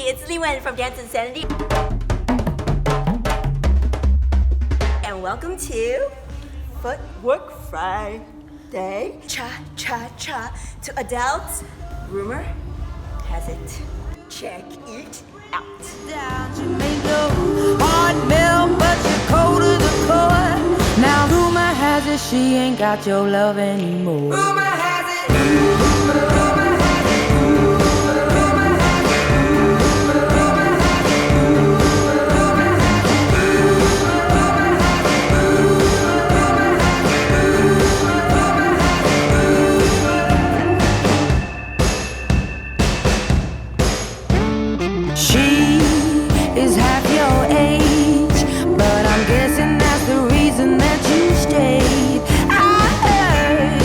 it's LiWen from DanceInsanity. And welcome to Footwork Friday. Cha-cha-cha to Adele's Rumour Has It. Check it out. Down Jamaica, hard milk, but you're cold to the core. Now rumor has it she ain't got your love anymore. Rumor has it. Rumor has it. She is half your age, but I'm guessing that's the reason that you stayed. I heard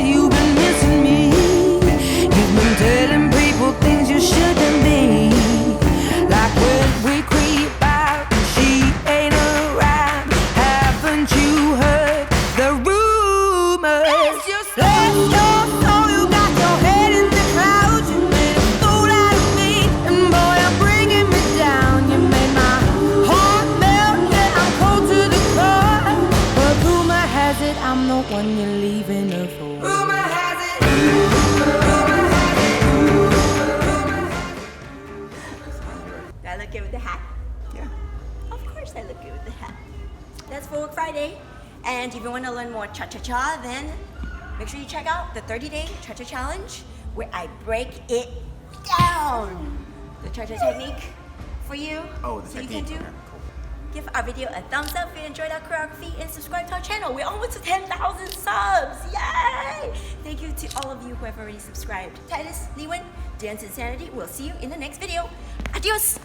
you've been missing me. You've been telling people things you shouldn't be. Like when we creep out and she ain't around. Haven't you heard the rumors? Just let your soul, you got your head in the clouds. You made a fool out of me, and boy, I'm bringing me down. You made my heart melt, yeah, I'm cold to the core. But rumor has it I'm the one you're leaving her for. Rumor has it. Do I look good with the hat? Yeah. Of course I look good with the hat. That's Footwork Friday. And if you want to learn more cha-cha-cha, then make sure you check out the 30-day cha-cha challenge where I break it down. The cha-cha technique for you. Oh, the so technique. you can do. Okay, cool. Give our video a thumbs up if you enjoyed our choreography and subscribe to our channel. We're almost to 10,000 subs. Yay! Thank you to all of you who have already subscribed. Tytus, LiWen, DanceInsanity. We'll see you in the next video. Adios!